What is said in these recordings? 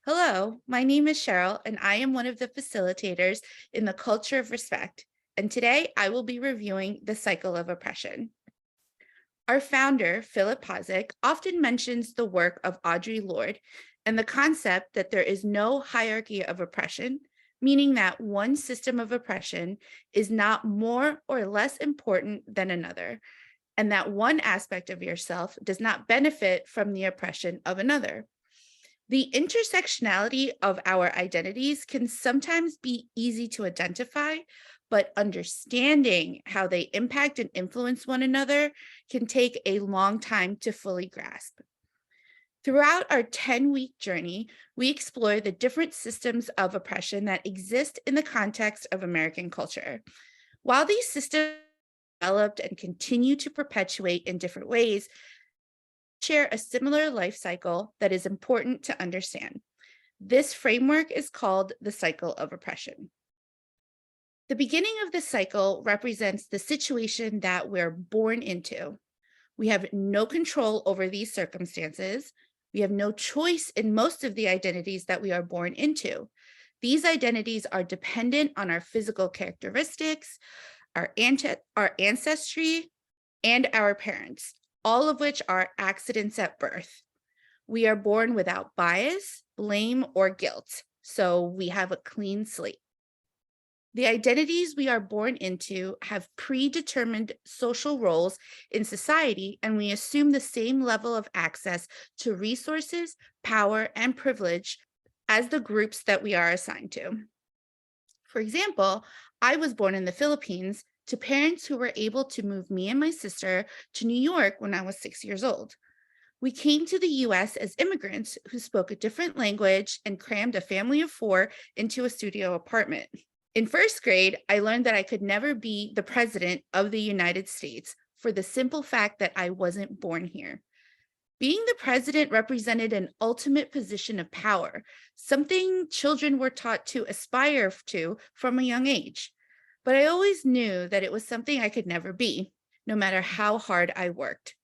Hello, my name is Cheryl, and I am one of the facilitators in the Culture of Respect. And today I will be reviewing the cycle of oppression. Our founder, Philip Pazik, often mentions the work of Audre Lorde and the concept that there is no hierarchy of oppression, meaning that one system of oppression is not more or less important than another, and that one aspect of yourself does not benefit from the oppression of another. The intersectionality of our identities can sometimes be easy to identify, but understanding how they impact and influence one another can take a long time to fully grasp. Throughout our 10-week journey, we explore the different systems of oppression that exist in the context of American culture. While these systems developed and continue to perpetuate in different ways, share a similar life cycle that is important to understand. This framework is called the cycle of oppression. The beginning of the cycle represents the situation that we're born into. We have no control over these circumstances. We have no choice in most of the identities that we are born into. These identities are dependent on our physical characteristics, our ancestry, and our parents, all of which are accidents at birth. We are born without bias, blame, or guilt, so we have a clean slate. The identities we are born into have predetermined social roles in society, and we assume the same level of access to resources, power, and privilege as the groups that we are assigned to. For example, I was born in the Philippines to parents who were able to move me and my sister to New York when I was 6 years old. We came to the US as immigrants who spoke a different language and crammed a family of 4 into a studio apartment. In first grade, I learned that I could never be the president of the United States for the simple fact that I wasn't born here. Being the president represented an ultimate position of power, something children were taught to aspire to from a young age. But I always knew that it was something I could never be, no matter how hard I worked.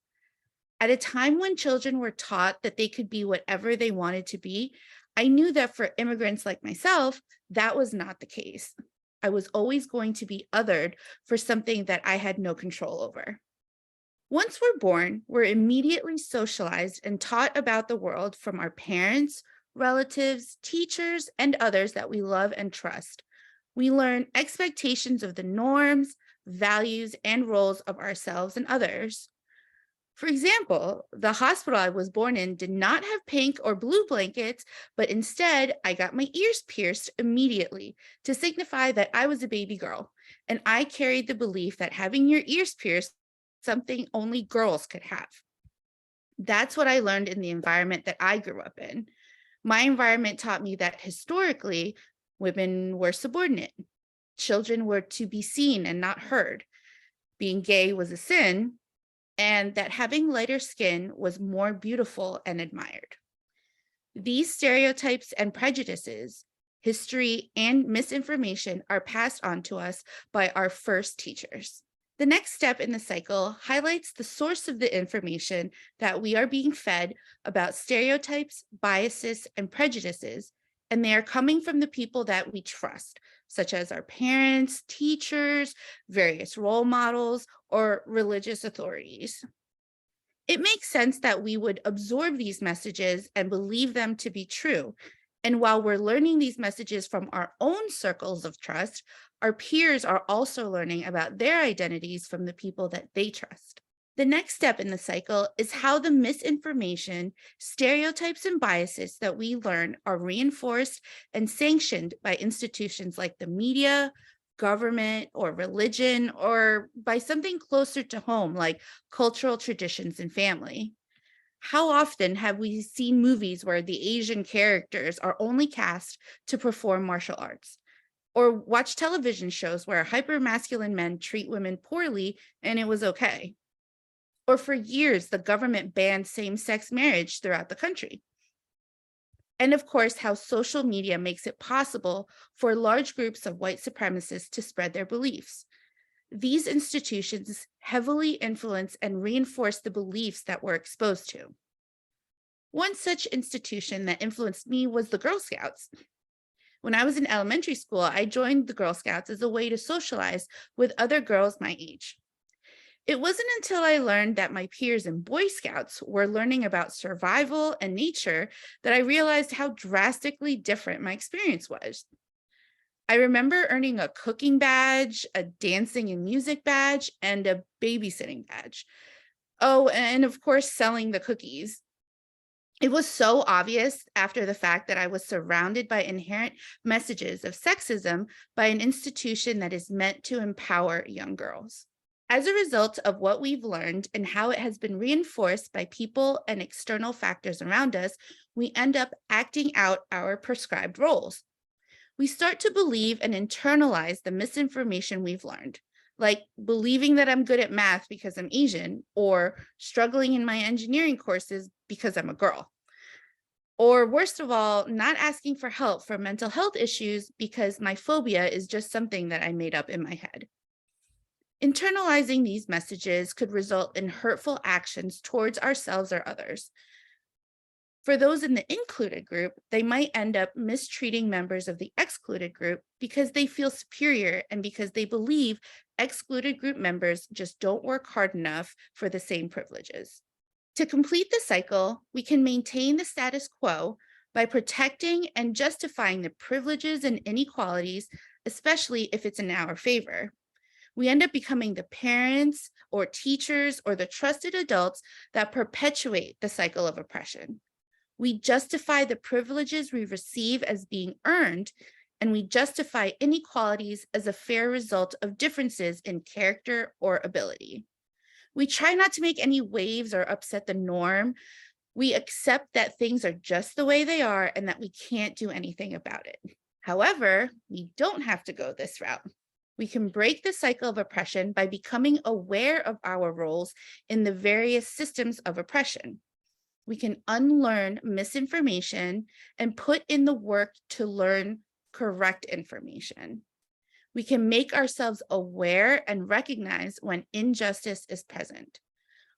At a time when children were taught that they could be whatever they wanted to be, I knew that for immigrants like myself, that was not the case. I was always going to be othered for something that I had no control over. Once we're born, we're immediately socialized and taught about the world from our parents, relatives, teachers, and others that we love and trust. We learn expectations of the norms, values, and roles of ourselves and others. For example, the hospital I was born in did not have pink or blue blankets, but instead I got my ears pierced immediately to signify that I was a baby girl, and I carried the belief that having your ears pierced something only girls could have. That's what I learned in the environment that I grew up in. My environment taught me that historically, women were subordinate. Children were to be seen and not heard. Being gay was a sin, and that having lighter skin was more beautiful and admired. These stereotypes and prejudices, history, and misinformation are passed on to us by our first teachers. The next step in the cycle highlights the source of the information that we are being fed about stereotypes, biases, and prejudices, and they are coming from the people that we trust, such as our parents, teachers, various role models, or religious authorities. It makes sense that we would absorb these messages and believe them to be true. And while we're learning these messages from our own circles of trust, our peers are also learning about their identities from the people that they trust. The next step in the cycle is how the misinformation, stereotypes, and biases that we learn are reinforced and sanctioned by institutions like the media, government, or religion, or by something closer to home like cultural traditions and family. How often have we seen movies where the Asian characters are only cast to perform martial arts? Or watch television shows where hypermasculine men treat women poorly and it was okay? Or for years, the government banned same-sex marriage throughout the country. And of course, how social media makes it possible for large groups of white supremacists to spread their beliefs. These institutions heavily influence and reinforce the beliefs that we're exposed to. One such institution that influenced me was the Girl Scouts. When I was in elementary school, I joined the Girl Scouts as a way to socialize with other girls my age. It wasn't until I learned that my peers in Boy Scouts were learning about survival and nature that I realized how drastically different my experience was. I remember earning a cooking badge, a dancing and music badge, and a babysitting badge. Oh, and of course, selling the cookies. It was so obvious after the fact that I was surrounded by inherent messages of sexism by an institution that is meant to empower young girls. As a result of what we've learned and how it has been reinforced by people and external factors around us, we end up acting out our prescribed roles. We start to believe and internalize the misinformation we've learned, like believing that I'm good at math because I'm Asian, or struggling in my engineering courses because I'm a girl. Or worst of all, not asking for help for mental health issues because my phobia is just something that I made up in my head. Internalizing these messages could result in hurtful actions towards ourselves or others. For those in the included group, they might end up mistreating members of the excluded group because they feel superior and because they believe excluded group members just don't work hard enough for the same privileges. To complete the cycle, we can maintain the status quo by protecting and justifying the privileges and inequalities, especially if it's in our favor. We end up becoming the parents or teachers or the trusted adults that perpetuate the cycle of oppression. We justify the privileges we receive as being earned, and we justify inequalities as a fair result of differences in character or ability. We try not to make any waves or upset the norm. We accept that things are just the way they are and that we can't do anything about it. However, we don't have to go this route. We can break the cycle of oppression by becoming aware of our roles in the various systems of oppression. We can unlearn misinformation and put in the work to learn correct information. We can make ourselves aware and recognize when injustice is present.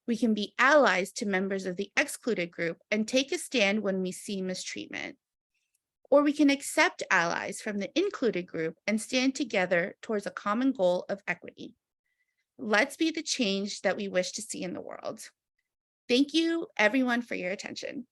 We can be allies to members of the excluded group and take a stand when we see mistreatment. Or we can accept allies from the included group and stand together towards a common goal of equity. Let's be the change that we wish to see in the world. Thank you, everyone, for your attention.